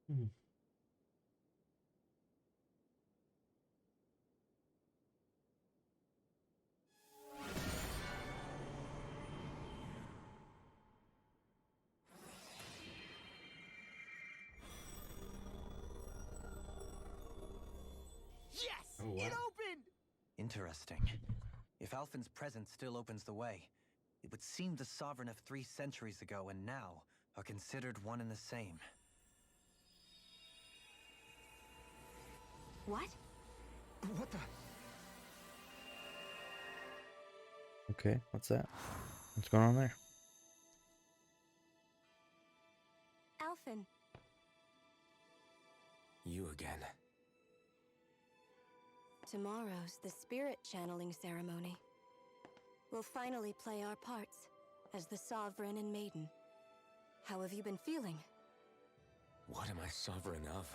Hmm. Yes! Oh, It wow. opened! Interesting. If Alphen's presence still opens the way, it would seem the sovereign of 3 centuries ago and now are considered one and the same. What? What the? Okay, what's that? What's going on there? Alphen. You again. Tomorrow's the spirit channeling ceremony. We'll finally play our parts as the Sovereign and Maiden. How have you been feeling? What am I sovereign of?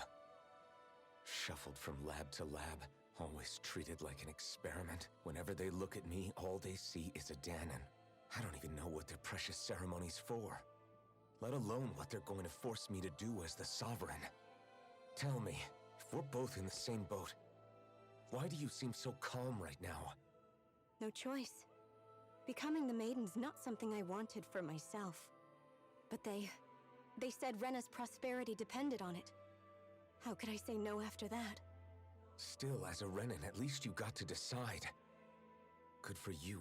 Shuffled from lab to lab, always treated like an experiment. Whenever they look at me, all they see is a Danon. I don't even know what their precious ceremony's for, let alone what they're going to force me to do as the Sovereign. Tell me, if we're both in the same boat, why do you seem so calm right now? No choice. Becoming the Maiden's not something I wanted for myself. But they said Rena's prosperity depended on it. How could I say no after that? Still, as a Renan, at least you got to decide. Good for you.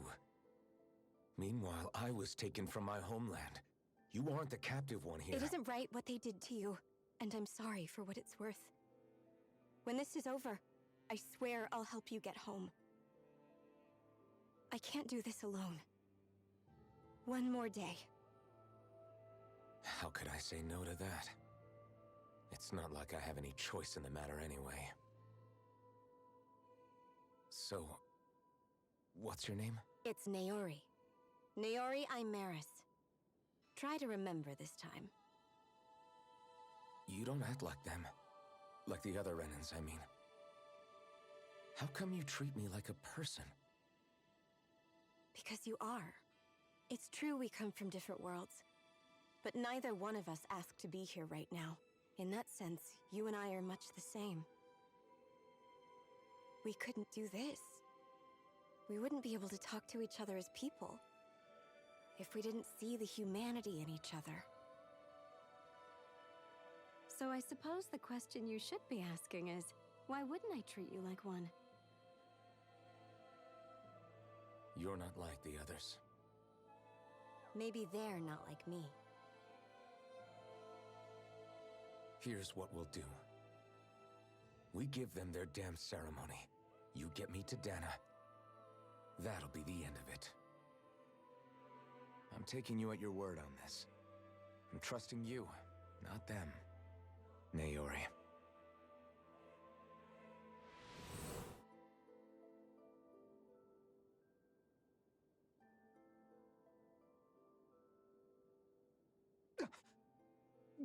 Meanwhile, I was taken from my homeland. You aren't the captive one here. It isn't right what they did to you, and I'm sorry for what it's worth. When this is over, I swear I'll help you get home. I can't do this alone. One more day. How could I say no to that? It's not like I have any choice in the matter anyway. So, what's your name? It's Naori. Naori Imaris. Try to remember this time. You don't act like them. Like the other Renans, I mean. How come you treat me like a person? Because you are. It's true we come from different worlds. But neither one of us asked to be here right now. In that sense, you and I are much the same. We couldn't do this. We wouldn't be able to talk to each other as people if we didn't see the humanity in each other. So I suppose the question you should be asking is, why wouldn't I treat you like one? You're not like the others. Maybe they're not like me. Here's what we'll do. We give them their damn ceremony. You get me to Dana. That'll be the end of it. I'm taking you at your word on this. I'm trusting you, not them. Naori.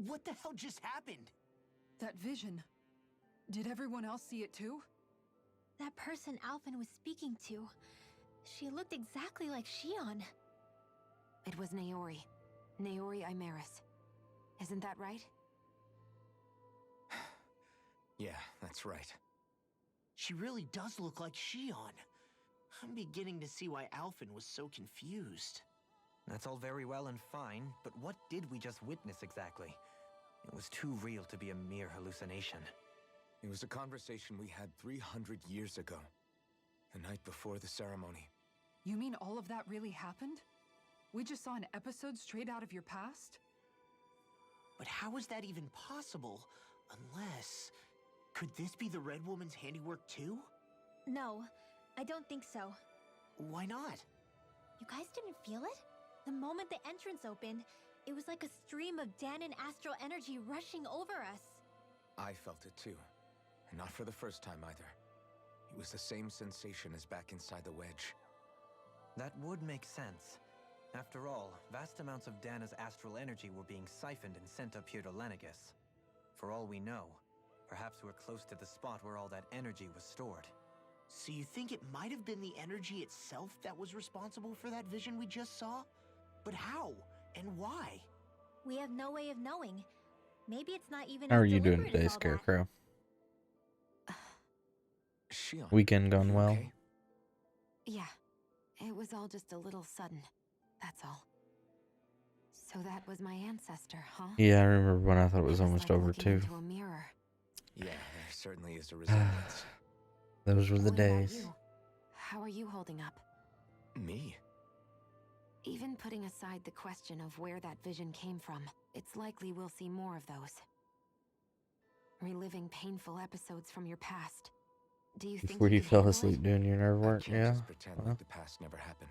What the hell just happened? That vision. Did everyone else see it too? That person Alphen was speaking to, she looked exactly like Shion. It was Naori. Naori Imaris. Isn't that right? Yeah, that's right. She really does look like Shion. I'm beginning to see why Alphen was so confused. That's all very well and fine, but what did we just witness exactly? It was too real to be a mere hallucination. It was a conversation we had 300 years ago. The night before the ceremony. You mean all of that really happened? We just saw an episode straight out of your past? But how is that even possible? Unless... Could this be the Red Woman's handiwork too? No, I don't think so. Why not? You guys didn't feel it? The moment the entrance opened, it was like a stream of Danon astral energy rushing over us. I felt it too. And not for the first time either. It was the same sensation as back inside the wedge. That would make sense. After all, vast amounts of Dana's astral energy were being siphoned and sent up here to Lenegus. For all we know, perhaps we're close to the spot where all that energy was stored. So you think it might have been the energy itself that was responsible for that vision we just saw? But how? And why? We have no way of knowing. Maybe it's not even How as are you doing deliberate today, as all that. Scarecrow? Shion, Weekend gone you well? okay? Yeah, it was all just a little sudden. That's all. So that was my ancestor, huh? Yeah, I remember when I thought it was It almost like over looking too. into a mirror. Yeah, there certainly is a resemblance. Those were the What about days. you? How are you holding up? Me? Even putting aside the question of where that vision came from, it's likely we'll see more of those. Reliving painful episodes from your past. Do you think Before you could fell handle asleep it? doing your nerve I work, can't yeah. just pretend Well, like the past never happened.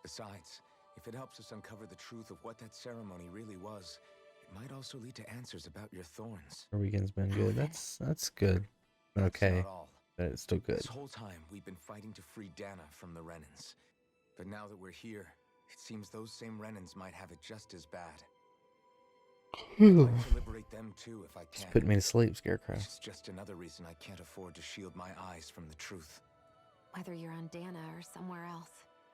Besides, if it helps us uncover the truth of what that ceremony really was, it might also lead to answers about your thorns. our weekend's been good. That's good. That's Okay, not all. but it's still good. This whole time, we've been fighting to free Dana from the Renans. But now that we're here, it seems those same Renans might have it just as bad. I'd like to liberate them too if I can. Just put me to sleep, Scarecrow. Which is just another reason I can't afford to shield my eyes from the truth. Whether you're on Dana or somewhere else,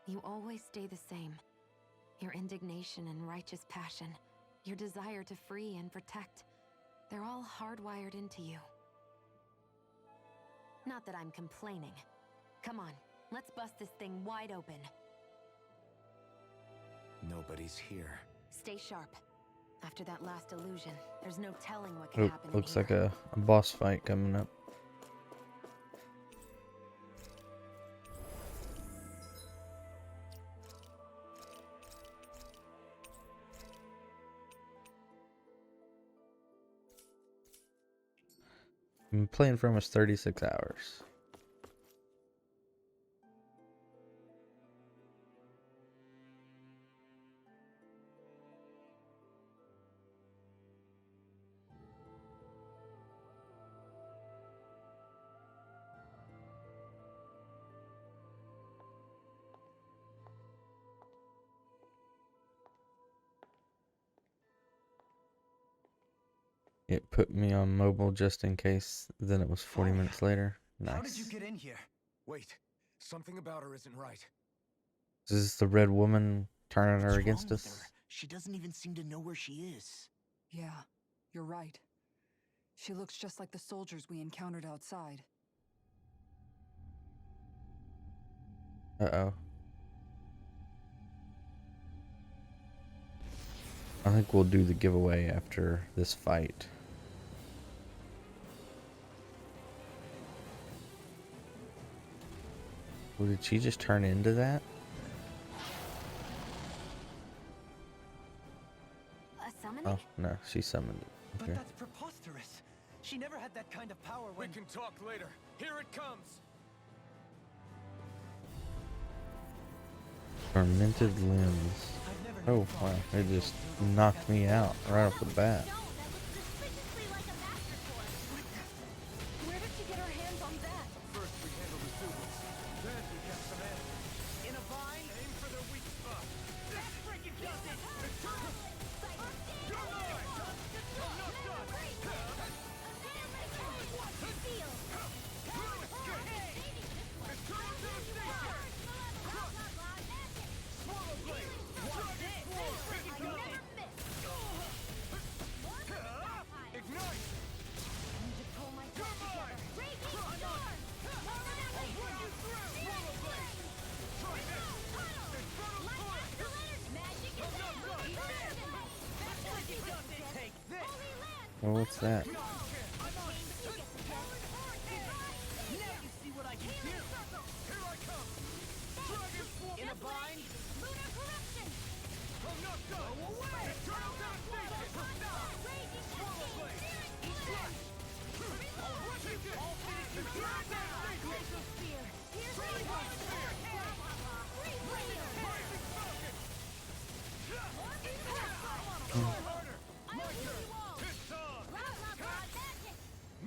you always stay the same. Your indignation and righteous passion, your desire to free and protect, they're all hardwired into you. Not that I'm complaining. Come on, let's bust this thing wide open. Nobody's here. Stay sharp. After that last illusion, there's no telling what could Oh, happen. looks in like here. a boss fight coming up. I've been playing for almost 36 hours. It put me on mobile just in case, then it was 40 minutes later. How did you Nice. get in here? Wait, something about her isn't right. Is this the red woman turning her What's against wrong with us? her? She doesn't even seem to know where she is. Yeah, you're right. She looks just like the soldiers we encountered outside. Uh-oh. I think we'll do the giveaway after this fight. Well, did she just turn into that? A summoning? Oh, no, she summoned it. But Okay. that's preposterous. She never had that kind of power when... We can talk later. Here it comes. Fermented limbs. I've never Oh, known wow. Father It to just do knocked me out right off the bat. Stone that looks suspiciously like a masterpiece. Where did she get her hands on that? First we handle the Zubas. Then we get some answers. In a vine? Aim for their weak spot. That freaking does it! Well, what's that? In a vine?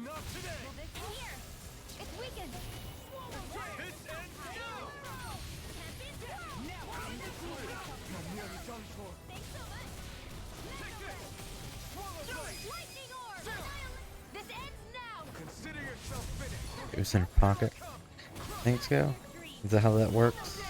Not today. It's weakened. This ends now. I'm nearly done for. Lightning orb. This ends now. Consider yourself finished. It was in her pocket. Thanks, go. Is that how that works?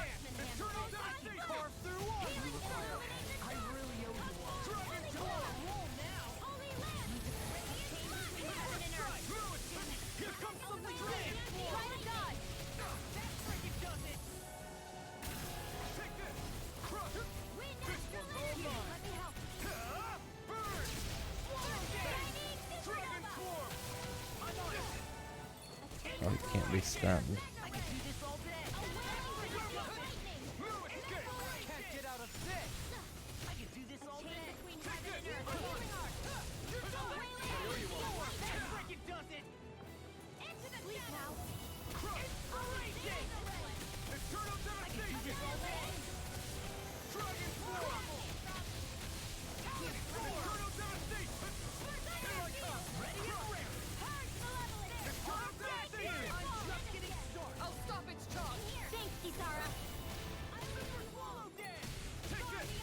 Oh, he can't be stunned. I can do this all day. Can't get out of this. I can do this all day. Freaking does it. Sleep now. Inspiration. I can do this all day. Dragon form. Ready and rare. I'm just getting started. I'll stop its charge. Thanks, Kisara.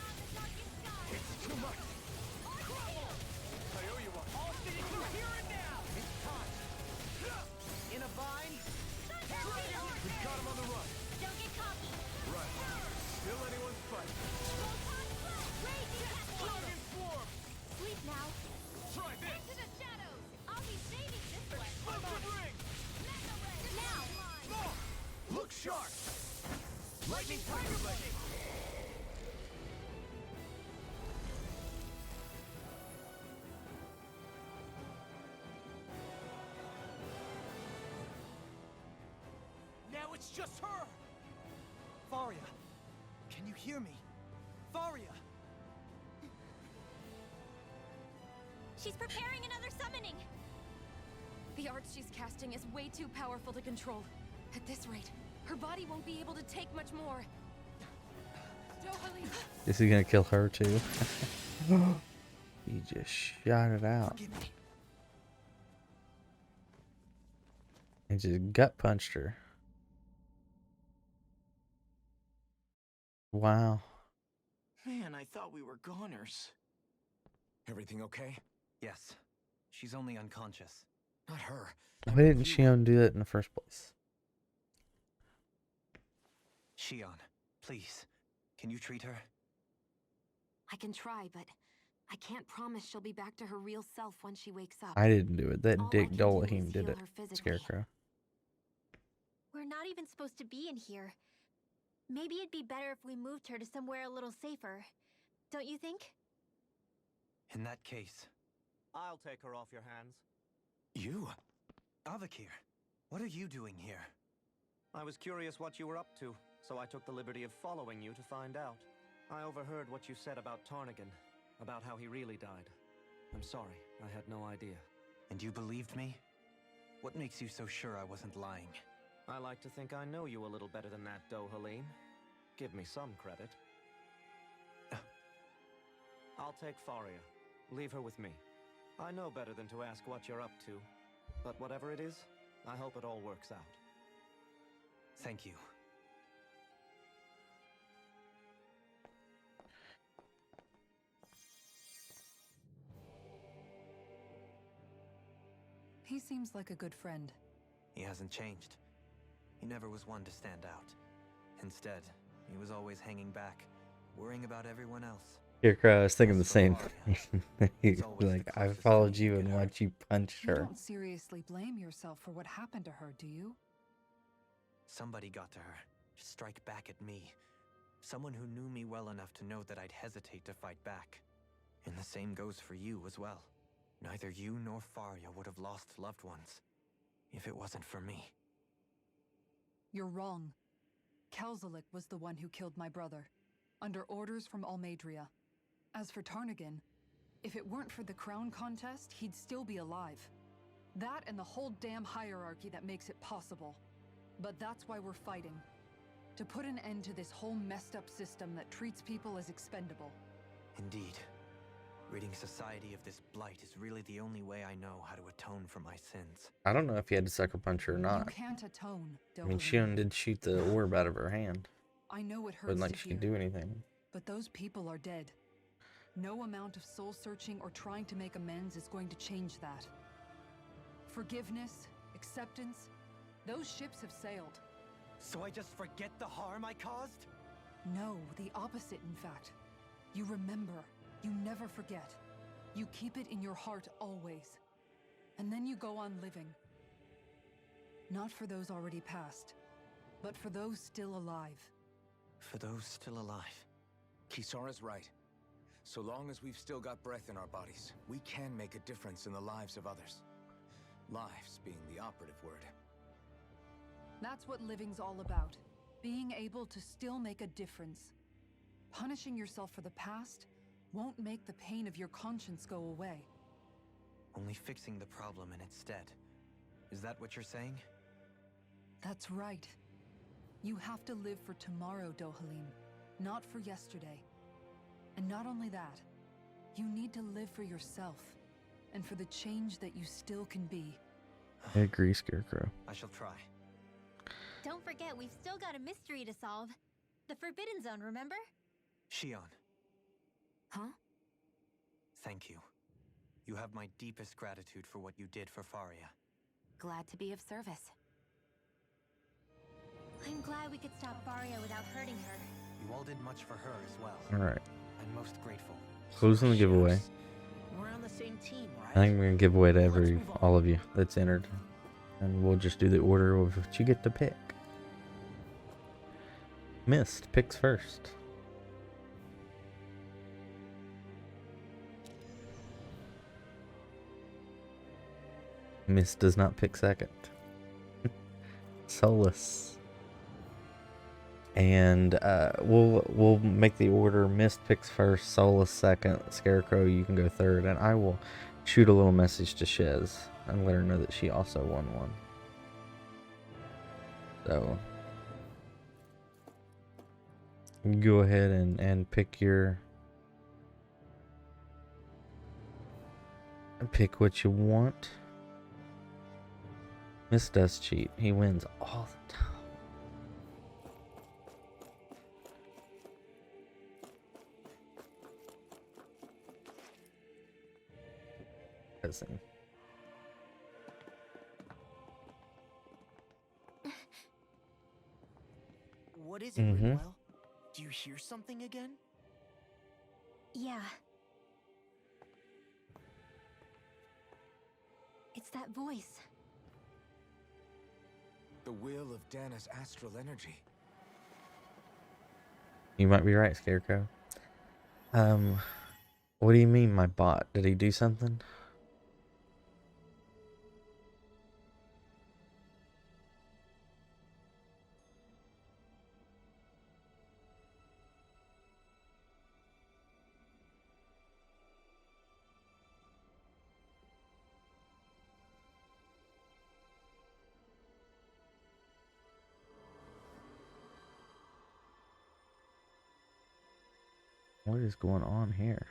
It's too much. I owe you one. All finish you here and now. It's time. In a vine. We got him on the run. Don't get cocky. Right. Still anyone's fight. Dragon swarm. Sleep now. Try this. To the shadows. I'll be saving this one. Explosive ring. Now. Look sharp. Lightning tiger blade. Now it's just her. Faria, can you hear me? Faria. She's preparing another summoning. The art she's casting is way too powerful to control. At this rate, her body won't be able to take much more. Dohalim, Is he gonna kill her too? He just shot it out. Forgive me. He just gut punched her. Wow. Man, I thought we were goners. Everything okay? Yes. She's only unconscious. Not her. Why didn't Shion do that in the first place? Shion, please. Can you treat her? I can try, but I can't promise she'll be back to her real self when she wakes up. I didn't do it. That All I Dick can do is Dolahim did heal it. her physically. Scarecrow. We're not even supposed to be in here. Maybe it'd be better if we moved her to somewhere a little safer. Don't you think? In that case, I'll take her off your hands. You? Avakir, what are you doing here? I was curious what you were up to, so I took the liberty of following you to find out. I overheard what you said about Tarnigan, about how he really died. I'm sorry, I had no idea. And you believed me? What makes you so sure I wasn't lying? I like to think I know you a little better than that, Dohalim. Give me some credit. I'll take Faria. Leave her with me. I know better than to ask what you're up to. But whatever it is, I hope it all works out. Thank you. he seems like a good friend. He hasn't changed. He never was one to stand out. Instead, he was always hanging back, worrying about everyone else. Scarecrow, I was thinking the same thing. He's like, I followed you and watched you punch You her. don't seriously blame yourself for what happened to her, do you? Somebody got to her, to strike back at me. Someone who knew me well enough to know that I'd hesitate to fight back. And the same goes for you as well. Neither you nor Faria would have lost loved ones if it wasn't for me. You're wrong. Kelzalik was the one who killed my brother, under orders from Almadria. As for Tarnigan, if it weren't for the crown contest, he'd still be alive. That and the whole damn hierarchy that makes it possible. But that's why we're fighting. To put an end to this whole messed up system that treats people as expendable. Indeed. Ridding society of this blight is really the only way I know how to atone for my sins. I don't know if he had to sucker punch her or You not. can't atone, I mean, Dohalim. Shion did shoot the orb out of her hand. I know it hurts Wasn't like to she hear, could do anything. but those people are dead. No amount of soul-searching or trying to make amends is going to change that. Forgiveness, acceptance, those ships have sailed. So I just forget the harm I caused? No, the opposite, in fact. You remember. You never forget. You keep it in your heart always. And then you go on living. Not for those already past, but for those still alive. For those still alive. Kisara's right. So long as we've still got breath in our bodies, we can make a difference in the lives of others. Lives being the operative word. That's what living's all about. Being able to still make a difference. Punishing yourself for the past won't make the pain of your conscience go away. Only fixing the problem in its stead. Is that what you're saying? That's right. You have to live for tomorrow, Dohalim, not for yesterday. And not only that, you need to live for yourself, and for the change that you still can be. I agree, Scarecrow. I shall try. Don't forget, we've still got a mystery to solve. The Forbidden Zone, remember? Shion, Huh? thank you. You have my deepest gratitude for what you did for Faria. Glad to be of service. I'm glad we could stop Faria without hurting her. You all did much for her as well. Alright. I'm most grateful. Who's in the giveaway? We're on the same team, right? I think we're gonna give away to all of you that's entered. And we'll just do the order of what you get to pick. Mist picks first. Mist does not pick second. Solus. And we'll make the order. Mist picks first, Solus second, Scarecrow, you can go third, and I will shoot a little message to Shez and let her know that she also won one. So you go ahead and pick what you want. Mist does cheat. He wins all the time. Listen. What is it, Ridwell? Do you hear something again? Yeah. It's that voice. The will of Dana's astral energy. You might be right, Scarecrow. What do you mean, my bot? Did he do something? What is going on here?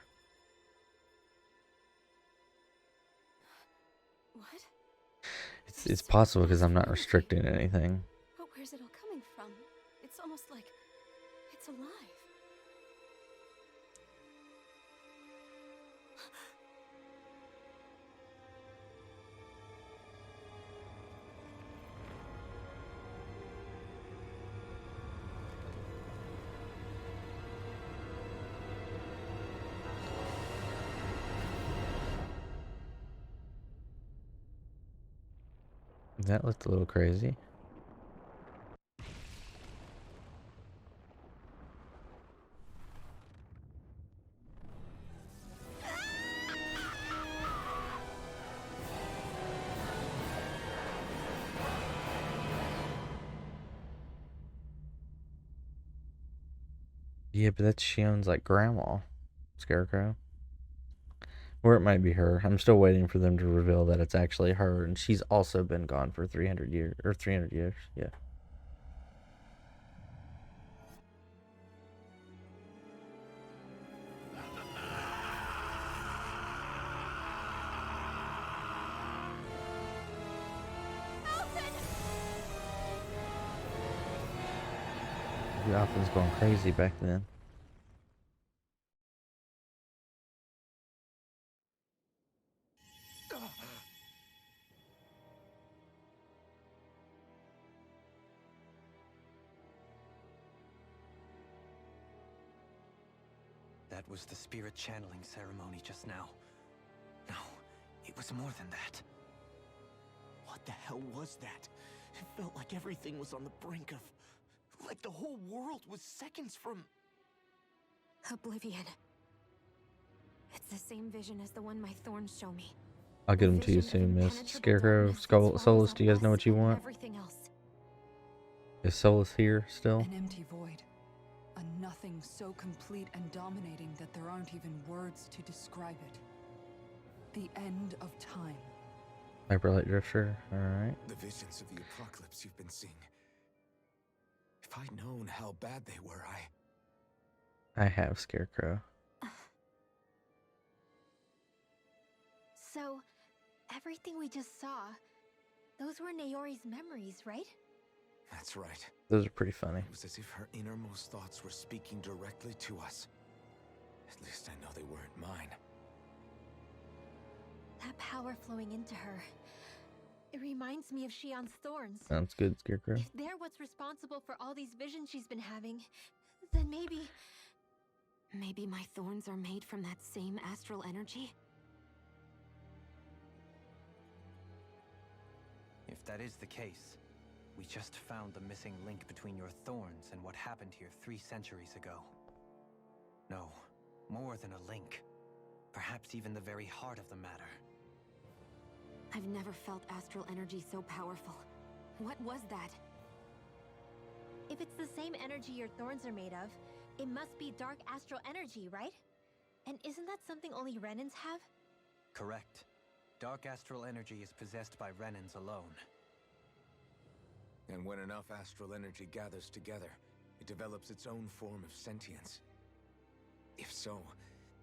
What? It's possible because I'm not restricting anything. But where's it all coming from? It's almost like it's alive. That looked a little crazy. Yeah, but that's Shion's like grandma, Scarecrow. Or it might be her. I'm still waiting for them to reveal that it's actually her, and she's also been gone for 300 years, or 300 years, yeah. The Alpha's going crazy back then. That was the spirit channeling ceremony just now. No, it was more than that. What the hell was that? It felt like everything was on the brink of... like the whole world was seconds from... Oblivion. It's the same vision as the one my thorns show me. I'll get them to you soon, Miss. Scarecrow, Solus, do you guys know what you want? Everything else. Is Solus here still? An empty void. A nothing so complete and dominating that there aren't even words to describe it. The end of time. Hyperlight Drifter, alright. The visions of the apocalypse you've been seeing. If I'd known how bad they were, I have Scarecrow. So, everything we just saw, those were Naori's memories, right? That's right. Those are pretty funny. It was as if her innermost thoughts were speaking directly to us. At least I know they weren't mine. That power flowing into her. It reminds me of Shion's thorns. Sounds good, Scarecrow. If they're what's responsible for all these visions she's been having, then maybe... Maybe my thorns are made from that same astral energy? If that is the case, we just found the missing link between your thorns and what happened here 3 centuries ago. No, more than a link. Perhaps even the very heart of the matter. I've never felt astral energy so powerful. What was that? If it's the same energy your thorns are made of, it must be dark astral energy, right? And isn't that something only Renans have? Correct. Dark astral energy is possessed by Renans alone. And when enough astral energy gathers together, it develops its own form of sentience. If so,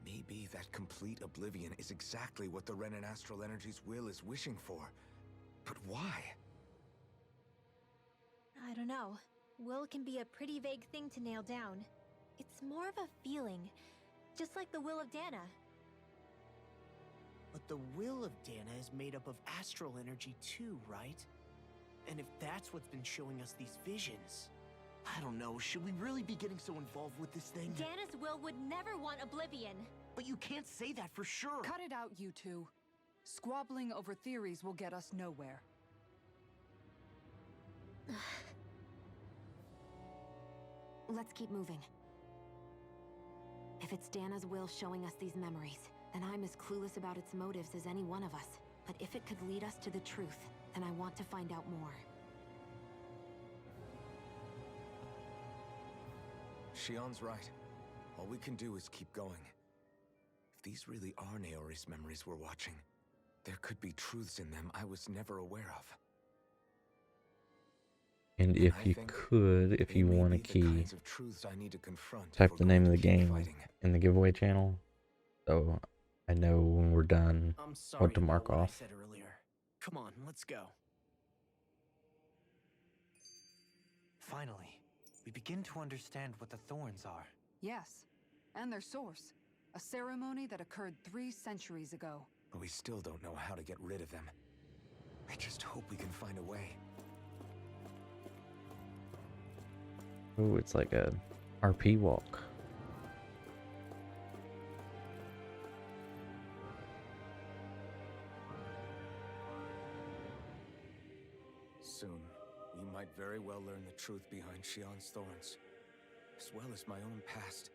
maybe that complete oblivion is exactly what the Renan astral energy's will is wishing for. But why? I don't know. Will can be a pretty vague thing to nail down. It's more of a feeling, just like the will of Dana. But the will of Dana is made up of astral energy too, right? And if that's what's been showing us these visions... I don't know, should we really be getting so involved with this thing? Dana's will would never want oblivion. But you can't say that for sure! Cut it out, you two. Squabbling over theories will get us nowhere. Let's keep moving. If it's Dana's will showing us these memories, then I'm as clueless about its motives as any one of us. But if it could lead us to the truth, then I want to find out more. Shion's right. All we can do is keep going. If these really are Naori's memories we're watching, there could be truths in them I was never aware of. And if I you think could, if they you may want a be the key, kinds of truths I need to confront type if the we're name of going the to keep game fighting. in the giveaway channel, so I know when we're done I'm sorry what to about mark what I off. said earlier. Come on, let's go. Finally, we begin to understand what the thorns are. Yes, and their source. A ceremony that occurred 3 centuries ago. But we still don't know how to get rid of them. I just hope we can find a way. Ooh, it's like a RP walk. Soon, we might very well learn the truth behind Shion's thorns, as well as my own past.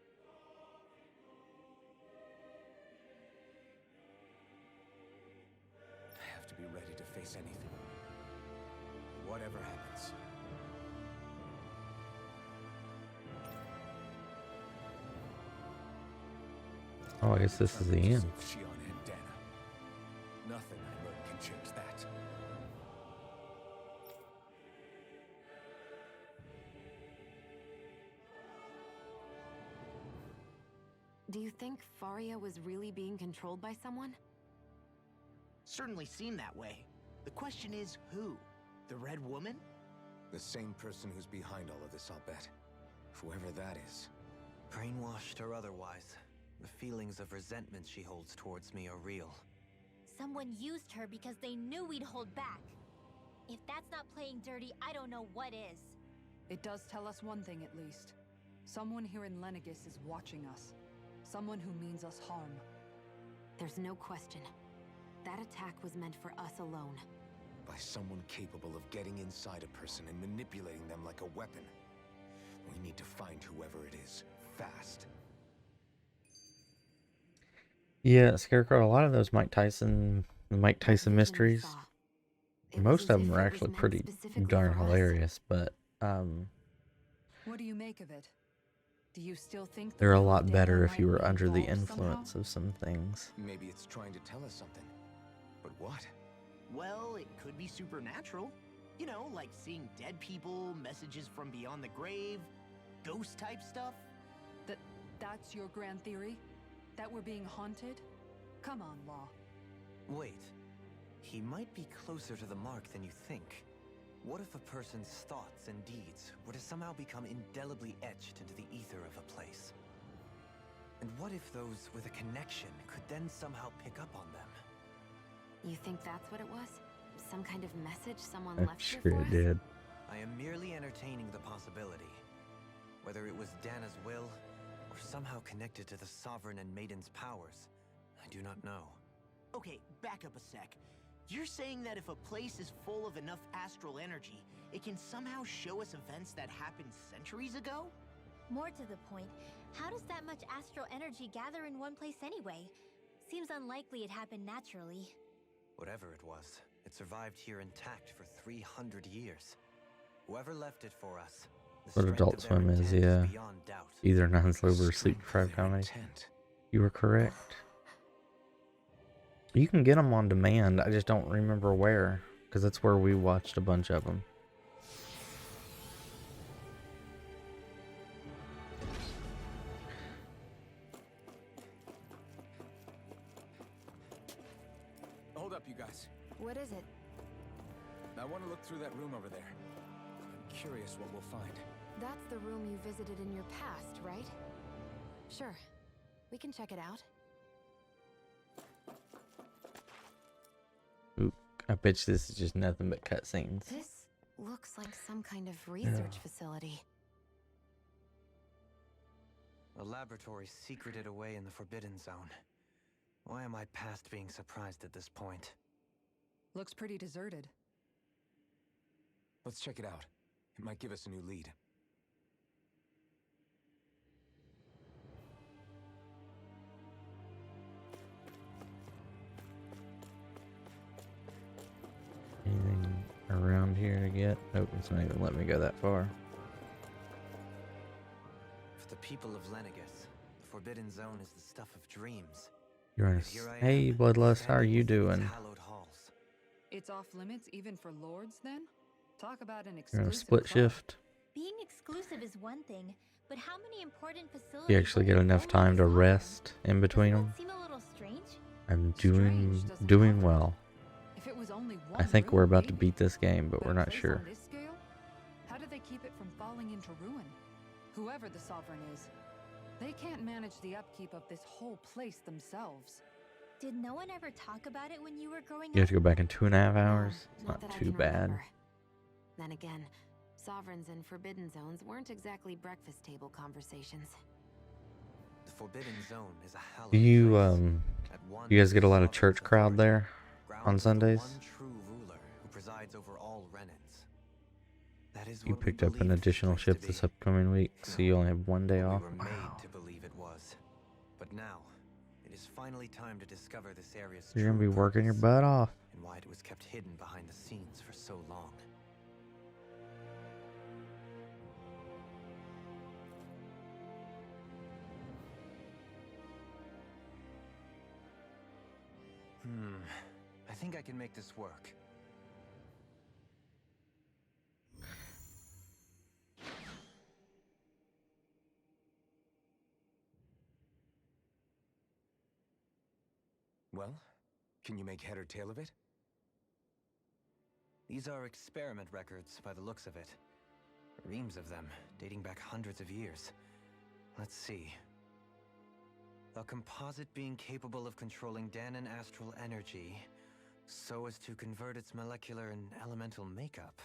I have to be ready to face anything. Whatever happens. Oh, I guess this is the end. Shion and Dana. Nothing I learn can change that. Do you think Faria was really being controlled by someone? Certainly seem that way. The question is, who? The Red Woman? The same person who's behind all of this, I'll bet. Whoever that is. Brainwashed or otherwise, the feelings of resentment she holds towards me are real. Someone used her because they knew we'd hold back. If that's not playing dirty, I don't know what is. It does tell us one thing at least. Someone here in Lenegis is watching us. Someone who means us harm. There's no question. That attack was meant for us alone. By someone capable of getting inside a person and manipulating them like a weapon. We need to find whoever it is, fast. Yeah, Scarecrow, a lot of those Mike Tyson Vision we mysteries, saw. It was most as of them if are it was actually meant pretty specifically darn for us. hilarious, but What do you make of it? Do you still think the they're a will of lot better Dana if you might were under the re-evolve somehow? influence of some things. Maybe it's trying to tell us something. But what? Well, it could be supernatural. You know, like seeing dead people, messages from beyond the grave, ghost type stuff. That's your grand theory? That we're being haunted? Come on, Law. Wait. He might be closer to the mark than you think. What if a person's thoughts and deeds were to somehow become indelibly etched into the ether of a place? And what if those with a connection could then somehow pick up on them? You think that's what it was? Some kind of message someone I'm left here sure for it us? did. I am merely entertaining the possibility. Whether it was Dana's will, or somehow connected to the Sovereign and Maiden's powers, I do not know. Okay, back up a sec. You're saying that if a place is full of enough astral energy, it can somehow show us events that happened centuries ago? More to the point, how does that much astral energy gather in one place anyway? Seems unlikely it happened naturally. Whatever it was, it survived here intact for 300 years. Whoever left it for us, the What strength Adult of their Swim is, intent yeah. beyond doubt. Either non-sleep or Strength sleep of deprived their comedy. intent. You were correct. You can get them on demand. I just don't remember where, because that's where we watched a bunch of them. Hold up, you guys. What is it? I want to look through that room over there. I'm curious what we'll find. That's the room you visited in your past, right? Sure. We can check it out. Oop, I bet you this is just nothing but cutscenes. This looks like some kind of research facility. A laboratory secreted away in the Forbidden Zone. Why am I past being surprised at this point? Looks pretty deserted. Let's check it out. It might give us a new lead. Anything around here to get? Nope, it's not even letting me go that far. For the people of Lenegis, the Forbidden Zone is the stuff of dreams. You're Yet here I hey, am, Bloodlust, how are standing you within these doing? hallowed halls. It's off limits even for lords, then? Talk about an You're on a exclusive split club. shift. Being exclusive is one thing, but how many important facilities You actually will get be enough only time to Sovereign? rest in between Doesn't them. that seem a little strange? I'm Strange doesn't doing cover it. well. If it was only I one think room, we're about to maybe. beat this game, but we're a not place sure. On this scale? How did they keep it from falling into ruin? Whoever the Sovereign is, they can't manage the upkeep of this whole place themselves. Did no one ever talk about it when you were growing You have up? to go back in 2.5 No, hours. It's not not that I too can bad. remember. Then again, sovereigns and forbidden zones weren't exactly breakfast table conversations. The Forbidden Zone is a hallowed Do you place. At one you guys get a lot of sovereign's church crowd authority, there grounded on in the Sundays? one true ruler who presides over all Renans. That is You what we picked up an believed this additional place to shift this be. upcoming week, so you only have one day What off. we were made Wow. to believe it was. But now, it is finally time to discover this area's You're gonna true be working your purpose butt off. and why it was kept hidden behind the scenes for so long. I think I can make this work. Well, can you make head or tail of it? These are experiment records by the looks of it. Reams of them, dating back hundreds of years. Let's see. A composite being capable of controlling Danan astral energy so as to convert its molecular and elemental makeup.